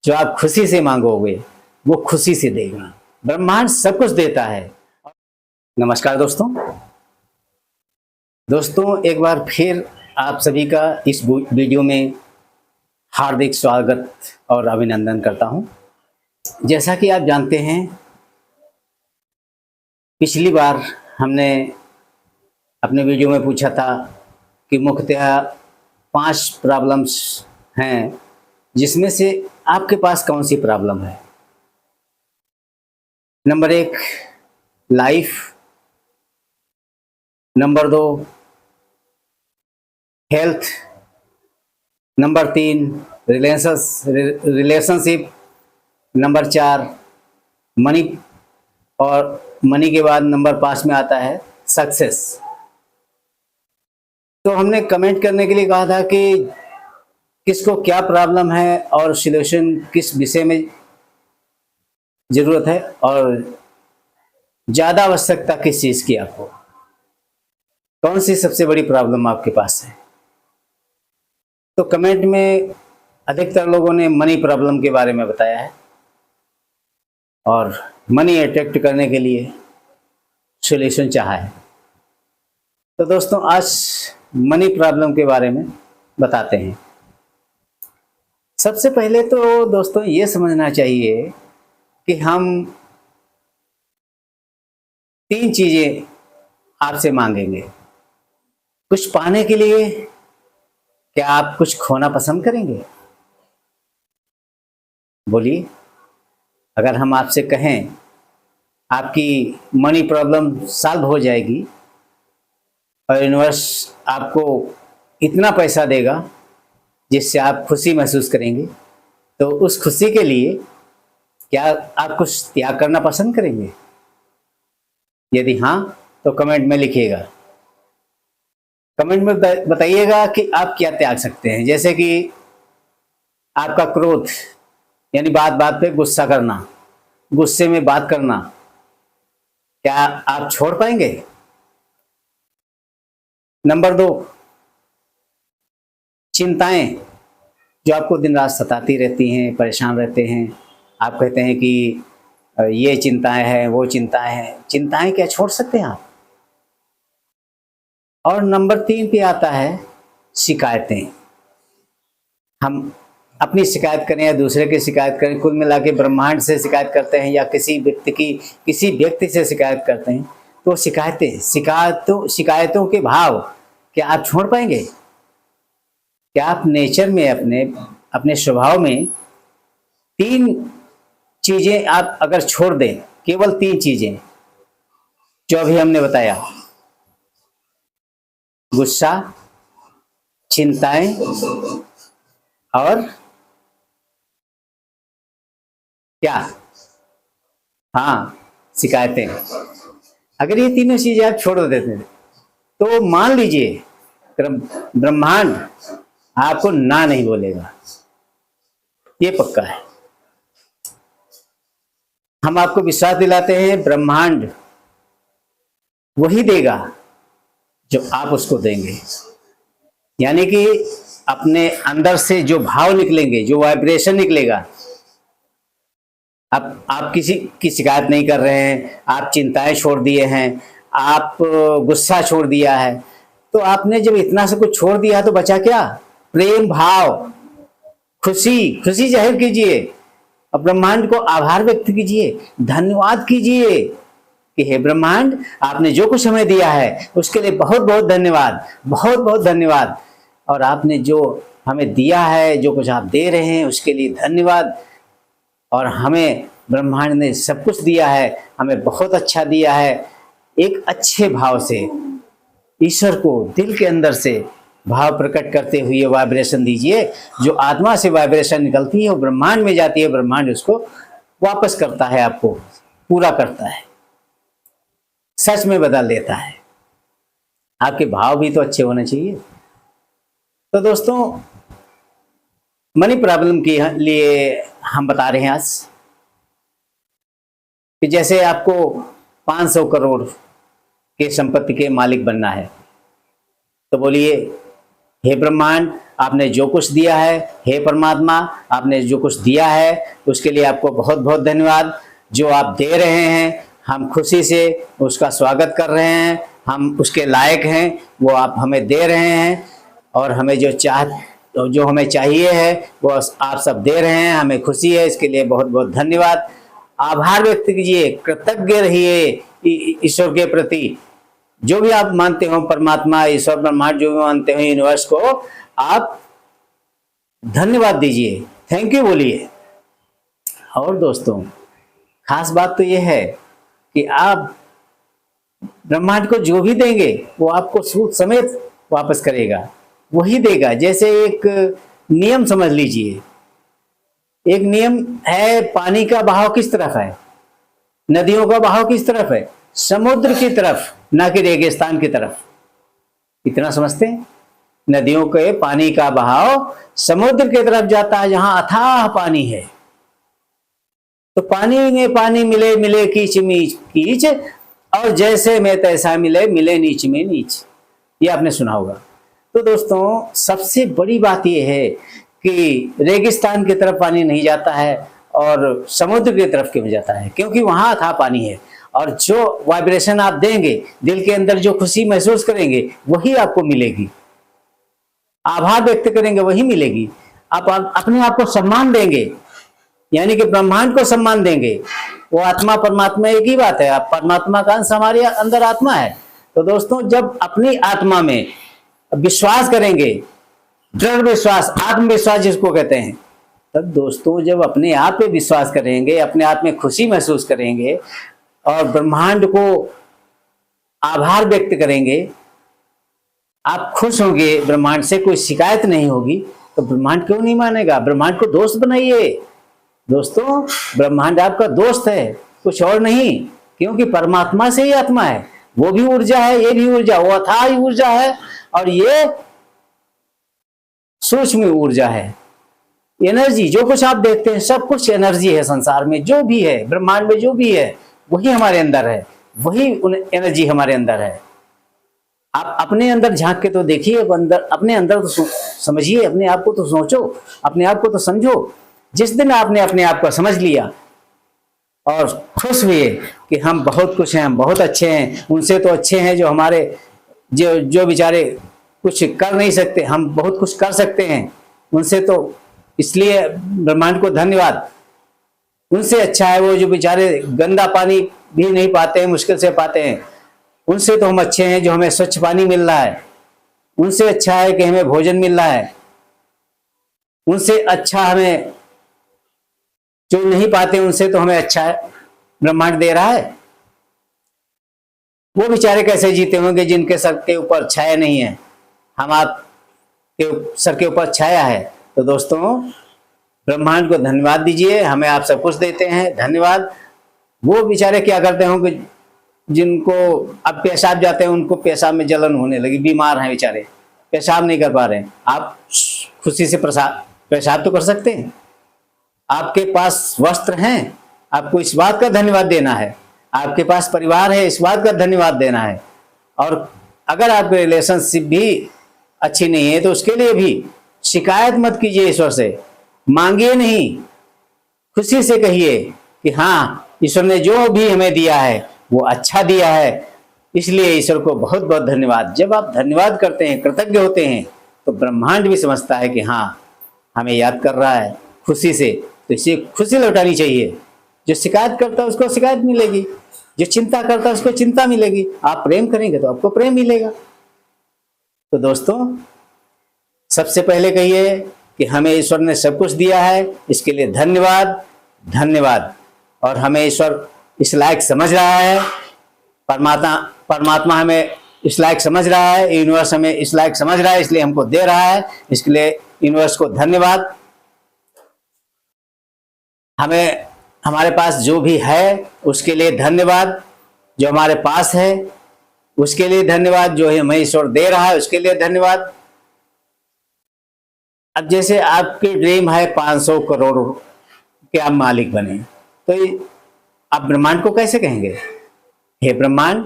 जो आप खुशी से मांगोगे वो खुशी से देगा। ब्रह्मांड सब कुछ देता है। नमस्कार दोस्तों, एक बार फिर आप सभी का इस वीडियो में हार्दिक स्वागत और अभिनंदन करता हूं। जैसा कि आप जानते हैं, पिछली बार हमने अपने वीडियो में पूछा था कि मुख्यतः 5 प्रॉब्लम्स हैं, जिसमें से आपके पास कौन सी प्रॉब्लम है। Number 1 life, number 2 health, number 3 relationship, number 4 money, और मनी के बाद नंबर 5 में आता है सक्सेस। तो हमने कमेंट करने के लिए कहा था कि किसको क्या प्रॉब्लम है और सॉल्यूशन किस विषय में ज़रूरत है और ज़्यादा आवश्यकता किस चीज़ की, आपको कौन सी सबसे बड़ी प्रॉब्लम आपके पास है। तो कमेंट में अधिकतर लोगों ने मनी प्रॉब्लम के बारे में बताया है और मनी अट्रैक्ट करने के लिए सॉल्यूशन चाहा है। तो दोस्तों, आज मनी प्रॉब्लम के बारे में बताते हैं। सबसे पहले तो दोस्तों ये समझना चाहिए कि हम 3 चीज़ें आपसे मांगेंगे कुछ पाने के लिए। क्या आप कुछ खोना पसंद करेंगे? बोलिए। अगर हम आपसे कहें आपकी मनी प्रॉब्लम सॉल्व हो जाएगी और यूनिवर्स आपको इतना पैसा देगा जिससे आप खुशी महसूस करेंगे, तो उस खुशी के लिए क्या आप कुछ त्याग करना पसंद करेंगे? यदि हाँ, तो कमेंट में लिखिएगा। कमेंट में बताइएगा कि आप क्या त्याग सकते हैं। जैसे कि आपका क्रोध, यानी बात बात पे गुस्सा करना, गुस्से में बात करना, क्या आप छोड़ पाएंगे? नंबर 2 चिंताएं, जो आपको दिन रात सताती रहती हैं, परेशान रहते हैं। आप कहते हैं कि ये चिंताएं हैं, वो चिंताएं हैं। चिंताएं क्या छोड़ सकते हैं आप? और नंबर 3 पे आता है शिकायतें। हम अपनी शिकायत करें या दूसरे की शिकायत करें, कुल मिला के ब्रह्मांड से शिकायत करते हैं या किसी व्यक्ति से शिकायत करते हैं, तो शिकायतों के भाव क्या आप छोड़ पाएंगे? क्या आप नेचर में अपने स्वभाव में 3 चीजें आप अगर छोड़ दें, केवल 3 चीजें जो अभी हमने बताया, गुस्सा, चिंताएं और क्या? हाँ, शिकायतें। अगर ये तीनों चीजें आप छोड़ देते हैं तो मान लीजिए ब्रह्मांड आपको ना नहीं बोलेगा, ये पक्का है। हम आपको विश्वास दिलाते हैं, ब्रह्मांड वही देगा जो आप उसको देंगे। यानी कि अपने अंदर से जो भाव निकलेंगे, जो वाइब्रेशन निकलेगा। आप किसी की शिकायत नहीं कर रहे हैं, आप चिंताएं छोड़ दिए हैं, आप गुस्सा छोड़ दिया है, तो आपने जब इतना सब कुछ छोड़ दिया तो बचा क्या? प्रेम भाव, खुशी जाहिर कीजिए और ब्रह्मांड को आभार व्यक्त कीजिए, धन्यवाद कीजिए कि हे ब्रह्मांड, आपने जो कुछ हमें दिया है उसके लिए बहुत बहुत धन्यवाद, बहुत बहुत धन्यवाद। और आपने जो हमें दिया है, जो कुछ आप दे रहे हैं, उसके लिए धन्यवाद। और हमें ब्रह्मांड ने सब कुछ दिया है, हमें बहुत अच्छा दिया है। एक अच्छे भाव से ईश्वर को दिल के अंदर से भाव प्रकट करते हुए वाइब्रेशन दीजिए। जो आत्मा से वाइब्रेशन निकलती है वो ब्रह्मांड में जाती है, ब्रह्मांड उसको वापस करता है, आपको पूरा करता है, सच में बदल देता है। आपके भाव भी तो अच्छे होने चाहिए। तो दोस्तों, मनी प्रॉब्लम के लिए हम बता रहे हैं आज कि जैसे आपको 500 करोड़ के संपत्ति के मालिक बनना है, तो बोलिए हे ब्रह्मांड, आपने जो कुछ दिया है, हे परमात्मा, आपने जो कुछ दिया है उसके लिए आपको बहुत बहुत धन्यवाद। जो आप दे रहे हैं हम खुशी से उसका स्वागत कर रहे हैं, हम उसके लायक हैं, वो आप हमें दे रहे हैं। और हमें जो हमें चाहिए है वो आप सब दे रहे हैं, हमें खुशी है, इसके लिए बहुत बहुत धन्यवाद। आभार व्यक्त कीजिए, कृतज्ञ रहिए ईश्वर के प्रति। जो भी आप मानते हो, परमात्मा, ईश्वर, ब्रह्मांड, जो भी मानते हो, यूनिवर्स को आप धन्यवाद दीजिए, थैंक यू बोलिए। और दोस्तों, खास बात तो यह है कि आप ब्रह्मांड को जो भी देंगे वो आपको सूद समेत वापस करेगा, वही देगा। जैसे एक नियम समझ लीजिए, एक नियम है, पानी का बहाव किस तरफ है, नदियों का बहाव किस तरफ है, समुद्र की तरफ, ना कि रेगिस्तान की तरफ। इतना समझते हैं? नदियों के पानी का बहाव समुद्र की तरफ जाता है, जहां अथाह पानी है। तो पानी में पानी मिले, मिले कीच में कीच, और जैसे में तैसा मिले, मिले नीच में नीच। ये आपने सुना होगा। तो दोस्तों, सबसे बड़ी बात यह है कि रेगिस्तान की तरफ पानी नहीं जाता है और समुद्र की तरफ क्यों जाता है? क्योंकि वहां था पानी है। और जो वाइब्रेशन आप देंगे, दिल के अंदर जो खुशी महसूस करेंगे, वही आपको मिलेगी। आभार व्यक्त करेंगे, वही मिलेगी। आप अपने आप को सम्मान देंगे, यानी कि ब्रह्मांड को सम्मान देंगे। वो आत्मा परमात्मा एक ही बात है, आप परमात्मा का अंश हमारे अंदर आत्मा है। तो दोस्तों, जब अपनी आत्मा में विश्वास करेंगे, दृढ़ विश्वास, आत्मविश्वास जिसको कहते हैं, तब दोस्तों जब अपने आप पे विश्वास करेंगे, अपने आप में खुशी महसूस करेंगे और ब्रह्मांड को आभार व्यक्त करेंगे, आप खुश होंगे, ब्रह्मांड से कोई शिकायत नहीं होगी, तो ब्रह्मांड क्यों नहीं मानेगा? ब्रह्मांड को दोस्त बनाइए। दोस्तों, ब्रह्मांड आपका दोस्त है, कुछ और नहीं, क्योंकि परमात्मा से ही आत्मा है। वो भी ऊर्जा है, ये भी ऊर्जा, वो अथाह ऊर्जा है और ये सूक्ष्म ऊर्जा है। एनर्जी, जो कुछ आप देखते हैं सब कुछ एनर्जी है। संसार में जो भी है, ब्रह्मांड में जो भी है, वही हमारे अंदर है, वही एनर्जी हमारे अंदर है। आप अपने अंदर झांक के तो देखिए, अपने अंदर तो समझिए, अपने आप को तो सोचो, अपने आप को तो समझो। जिस दिन आपने अपने आप को समझ लिया और खुश हुए कि हम बहुत कुछ हैं, हम बहुत अच्छे हैं, उनसे तो अच्छे हैं जो हमारे जो बेचारे कुछ कर नहीं सकते, हम बहुत कुछ कर सकते हैं उनसे, तो इसलिए ब्रह्मांड को धन्यवाद। उनसे अच्छा है वो जो बेचारे गंदा पानी भी नहीं पाते हैं, मुश्किल से पाते हैं, उनसे तो हम अच्छे हैं जो हमें स्वच्छ पानी मिल रहा है। उनसे अच्छा है कि हमें भोजन मिल रहा है। उनसे अच्छा हमें जो नहीं पाते, उनसे तो हमें अच्छा है ब्रह्मांड दे रहा है। वो बेचारे कैसे जीते होंगे जिनके सर के ऊपर छाया नहीं है, हम आप के सर के ऊपर छाया है। तो दोस्तों, ब्रह्मांड को धन्यवाद दीजिए, हमें आप सब कुछ देते हैं, धन्यवाद। वो बेचारे क्या करते होंगे जिनको अब पेशाब जाते हैं, उनको पेशाब में जलन होने लगी, बीमार हैं बेचारे, पेशाब नहीं कर पा रहे हैं। आप खुशी से पेशाब तो कर सकते हैं। आपके पास वस्त्र हैं, आपको इस बात का धन्यवाद देना है। आपके पास परिवार है, इस बात का धन्यवाद देना है। और अगर आपकी रिलेशनशिप भी अच्छी नहीं है तो उसके लिए भी शिकायत मत कीजिए, ईश्वर से मांगिए नहीं, खुशी से कहिए कि हाँ, ईश्वर ने जो भी हमें दिया है वो अच्छा दिया है, इसलिए ईश्वर को बहुत बहुत धन्यवाद। जब आप धन्यवाद करते हैं, कृतज्ञ होते हैं, तो ब्रह्मांड भी समझता है कि हाँ, हमें याद कर रहा है खुशी से, तो इसे खुशी लौटानी चाहिए। जो शिकायत करता है उसको शिकायत मिलेगी, जो चिंता करता है उसको चिंता मिलेगी। आप प्रेम करेंगे तो आपको प्रेम मिलेगा। तो दोस्तों, सबसे पहले कहिए कि हमें ईश्वर ने सब कुछ दिया है, इसके लिए धन्यवाद, धन्यवाद। और हमें ईश्वर इस लायक समझ रहा है, परमात्मा हमें इस लायक समझ रहा है, यूनिवर्स हमें इस लायक समझ रहा है, इसलिए हमको दे रहा है। इसके लिए यूनिवर्स को धन्यवाद। हमें हमारे पास जो भी है उसके लिए धन्यवाद, जो हमारे पास है उसके लिए धन्यवाद, जो हमें ईश्वर दे रहा है उसके लिए धन्यवाद। अब जैसे आपकी ड्रीम है 500 करोड़ के आप मालिक बने, तो आप ब्रह्मांड को कैसे कहेंगे, हे ब्रह्मांड,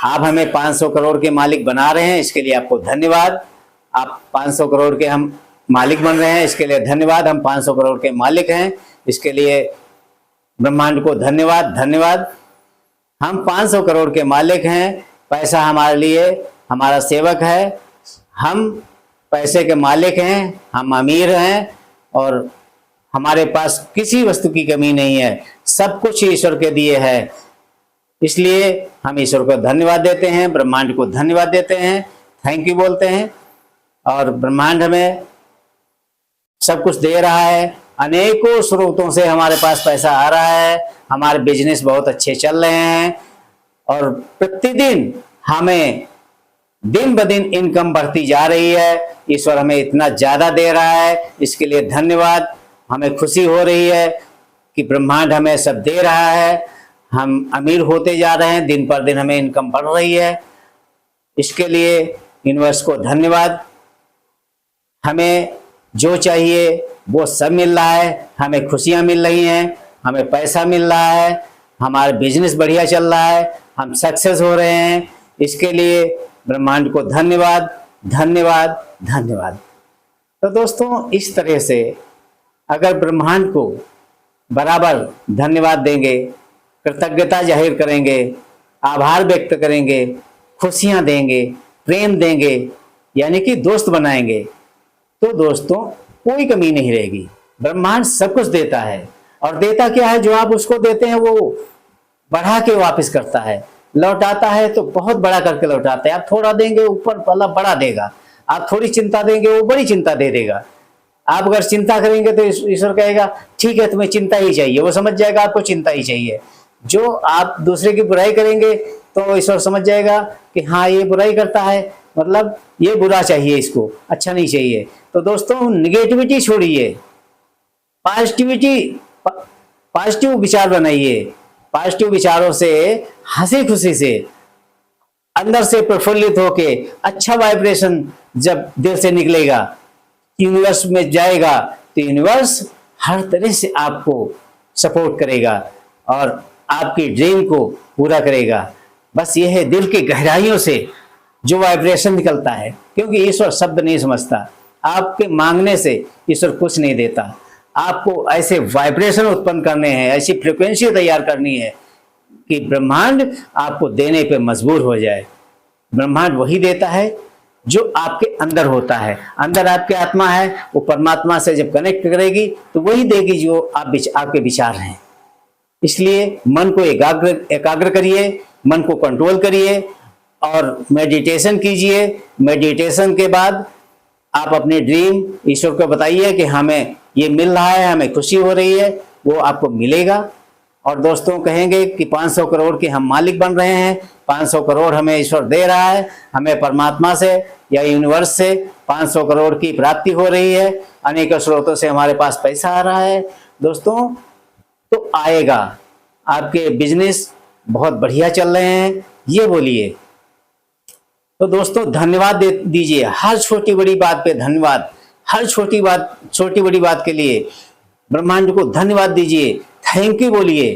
आप हमें 500 करोड़ के मालिक बना रहे हैं, इसके लिए आपको धन्यवाद। आप 500 करोड़ के हम मालिक बन रहे हैं, इसके लिए धन्यवाद। हम 500 करोड़ के मालिक हैं, इसके लिए ब्रह्मांड को धन्यवाद धन्यवाद। हम 500 करोड़ के मालिक हैं, पैसा हमारे लिए हमारा सेवक है, हम पैसे के मालिक हैं, हम अमीर हैं और हमारे पास किसी वस्तु की कमी नहीं है, सब कुछ ईश्वर के दिए है। इसलिए हम ईश्वर को धन्यवाद देते हैं, ब्रह्मांड को धन्यवाद देते हैं, थैंक यू बोलते हैं। और ब्रह्मांड हमें सब कुछ दे रहा है, अनेकों स्रोतों से हमारे पास पैसा आ रहा है, हमारे बिजनेस बहुत अच्छे चल रहे हैं और प्रतिदिन हमें दिन ब दिन इनकम बढ़ती जा रही है। ईश्वर हमें इतना ज्यादा दे रहा है, इसके लिए धन्यवाद। हमें खुशी हो रही है कि ब्रह्मांड हमें सब दे रहा है, हम अमीर होते जा रहे हैं, दिन पर दिन हमें इनकम बढ़ रही है, इसके लिए यूनिवर्स को धन्यवाद। हमें जो चाहिए वो सब मिल रहा है, हमें खुशियां मिल रही हैं, हमें पैसा मिल रहा है, हमारा बिजनेस बढ़िया चल रहा है, हम सक्सेस हो रहे हैं, इसके लिए ब्रह्मांड को धन्यवाद धन्यवाद धन्यवाद। तो दोस्तों, इस तरह से अगर ब्रह्मांड को बराबर धन्यवाद देंगे, कृतज्ञता जाहिर करेंगे, आभार व्यक्त करेंगे, खुशियां देंगे, प्रेम देंगे, यानी कि दोस्त बनाएंगे, तो दोस्तों कोई कमी नहीं रहेगी। ब्रह्मांड सब कुछ देता है और देता क्या है, जो आप उसको देते हैं वो बढ़ा के वापस करता है, लौटाता है तो बहुत बड़ा करके लौटाता है। आप थोड़ा देंगे ऊपर वाला बड़ा देगा, आप थोड़ी चिंता देंगे वो बड़ी चिंता दे देगा। आप अगर चिंता करेंगे तो ईश्वर कहेगा ठीक है तुम्हें चिंता ही चाहिए, वो समझ जाएगा आपको चिंता ही चाहिए। जो आप दूसरे की बुराई करेंगे तो ईश्वर समझ जाएगा कि हाँ ये बुराई करता है, मतलब ये बुरा चाहिए, इसको अच्छा नहीं चाहिए। तो दोस्तों निगेटिविटी छोड़िए, पॉजिटिव विचार बनाइए, पॉजिटिव विचारों से हंसी खुशी से अंदर से प्रफुल्लित होके अच्छा वाइब्रेशन जब दिल से निकलेगा यूनिवर्स में जाएगा तो यूनिवर्स हर तरह से आपको सपोर्ट करेगा और आपकी ड्रीम को पूरा करेगा। बस ये है दिल की गहराइयों से जो वाइब्रेशन निकलता है, क्योंकि ईश्वर शब्द नहीं समझता। आपके मांगने से ईश्वर कुछ नहीं देता, आपको ऐसे वाइब्रेशन उत्पन्न करने हैं, ऐसी फ्रिक्वेंसी तैयार करनी है कि ब्रह्मांड आपको देने पे मजबूर हो जाए। ब्रह्मांड वही देता है जो आपके अंदर होता है, अंदर आपकी आत्मा है, वो परमात्मा से जब कनेक्ट करेगी तो वही देगी जो आपके विचार हैं। इसलिए मन को एकाग्र करिए, मन को कंट्रोल करिए और मेडिटेशन कीजिए। मेडिटेशन के बाद आप अपने ड्रीम ईश्वर को बताइए कि हमें ये मिल रहा है, हमें खुशी हो रही है, वो आपको मिलेगा। और दोस्तों कहेंगे कि 500 करोड़ के हम मालिक बन रहे हैं, 500 करोड़ हमें ईश्वर दे रहा है, हमें परमात्मा से या यूनिवर्स से 500 करोड़ की प्राप्ति हो रही है, अनेक स्रोतों से हमारे पास पैसा आ रहा है। दोस्तों तो आएगा, आपके बिजनेस बहुत बढ़िया चल रहे हैं, ये बोलिए। तो दोस्तों धन्यवाद दीजिए, हर छोटी बड़ी बात पे धन्यवाद, हर छोटी बड़ी बात के लिए ब्रह्मांड को धन्यवाद दीजिए, थैंक यू बोलिए,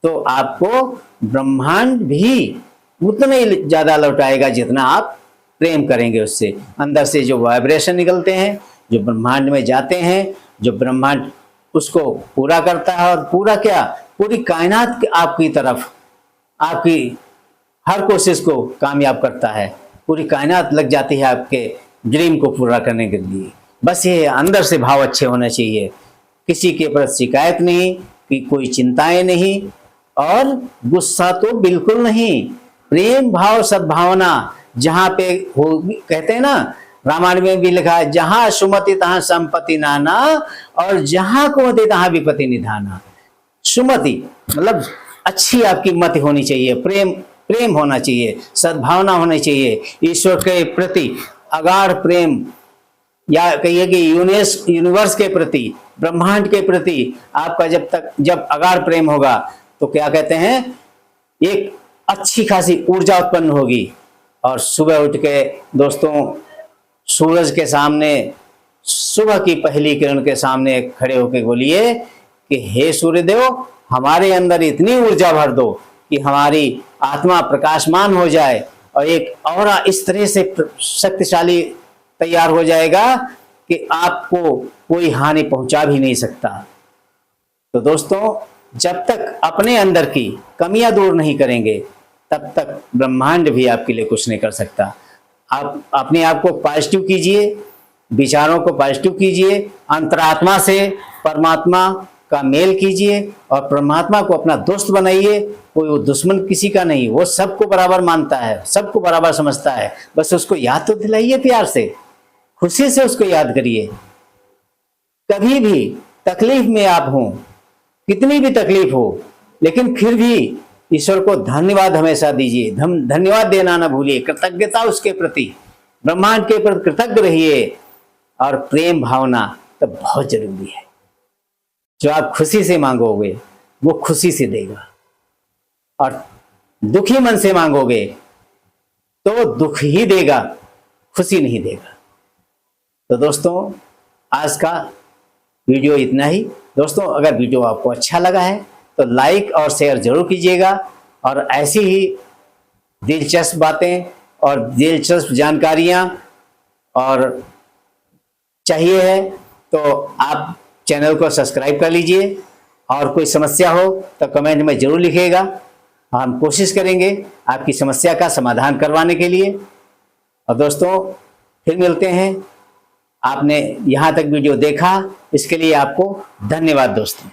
तो आपको ब्रह्मांड भी उतना ही ज्यादा लौटाएगा जितना आप प्रेम करेंगे उससे। अंदर से जो वाइब्रेशन निकलते हैं, जो ब्रह्मांड में जाते हैं, जो ब्रह्मांड उसको पूरा करता है, और पूरा क्या, पूरी कायनात आपकी तरफ आपकी हर कोशिश को कामयाब करता है, पूरी कायनात लग जाती है आपके ड्रीम को पूरा करने के लिए। बस ये अंदर से भाव अच्छे होने चाहिए, किसी के प्रति शिकायत नहीं, कि कोई चिंताएं नहीं और गुस्सा तो बिल्कुल नहीं, प्रेम भाव सद्भावना जहां पे हो, कहते हैं ना रामायण में भी लिखा है, जहां सुमति तहां संपत्ति नाना और जहां कुमति तहां विपत्ति निधाना। सुमति मतलब अच्छी आपकी मति होनी चाहिए, प्रेम होना चाहिए, सद्भावना होनी चाहिए, ईश्वर के प्रति अगाध प्रेम, या कहिए कि यूनिवर्स के प्रति, ब्रह्मांड के प्रति आपका जब अगाध प्रेम होगा तो क्या कहते हैं, एक अच्छी खासी ऊर्जा उत्पन्न होगी। और सुबह उठ के दोस्तों सूरज के सामने, सुबह की पहली किरण के सामने खड़े होकर बोलिए कि हे सूर्यदेव, हमारे अंदर इतनी ऊर्जा भर दो कि हमारी आत्मा प्रकाशमान हो जाए और एक और इस तरह से शक्तिशाली तैयार हो जाएगा कि आपको कोई हानि पहुंचा भी नहीं सकता। तो दोस्तों, जब तक अपने अंदर की कमियां दूर नहीं करेंगे तब तक ब्रह्मांड भी आपके लिए कुछ नहीं कर सकता। आप अपने आप को पॉजिटिव कीजिए, विचारों को पॉजिटिव कीजिए, अंतरात्मा से परमात्मा का मेल कीजिए और परमात्मा को अपना दोस्त बनाइए। कोई वो दुश्मन किसी का नहीं, वो सबको बराबर मानता है, सबको बराबर समझता है। बस उसको याद तो दिलाइए, प्यार से, खुशी से उसको याद करिए। कभी भी तकलीफ में आप हों, कितनी भी तकलीफ हो, लेकिन फिर भी ईश्वर को धन्यवाद हमेशा दीजिए। धन्यवाद देना ना भूलिए, कृतज्ञता उसके प्रति, ब्रह्मांड के प्रति कृतज्ञ रहिए। और प्रेम भावना तो बहुत जरूरी है। जो आप खुशी से मांगोगे वो खुशी से देगा, और दुखी मन से मांगोगे तो दुख ही देगा, खुशी नहीं देगा। तो दोस्तों, आज का वीडियो इतना ही। दोस्तों, अगर वीडियो आपको अच्छा लगा है तो लाइक और शेयर जरूर कीजिएगा, और ऐसी ही दिलचस्प बातें और दिलचस्प जानकारियां और चाहिए है तो आप चैनल को सब्सक्राइब कर लीजिए। और कोई समस्या हो तो कमेंट में जरूर लिखिएगा, हम कोशिश करेंगे आपकी समस्या का समाधान करवाने के लिए। और दोस्तों, फिर मिलते हैं। आपने यहाँ तक वीडियो देखा, इसके लिए आपको धन्यवाद दोस्तों।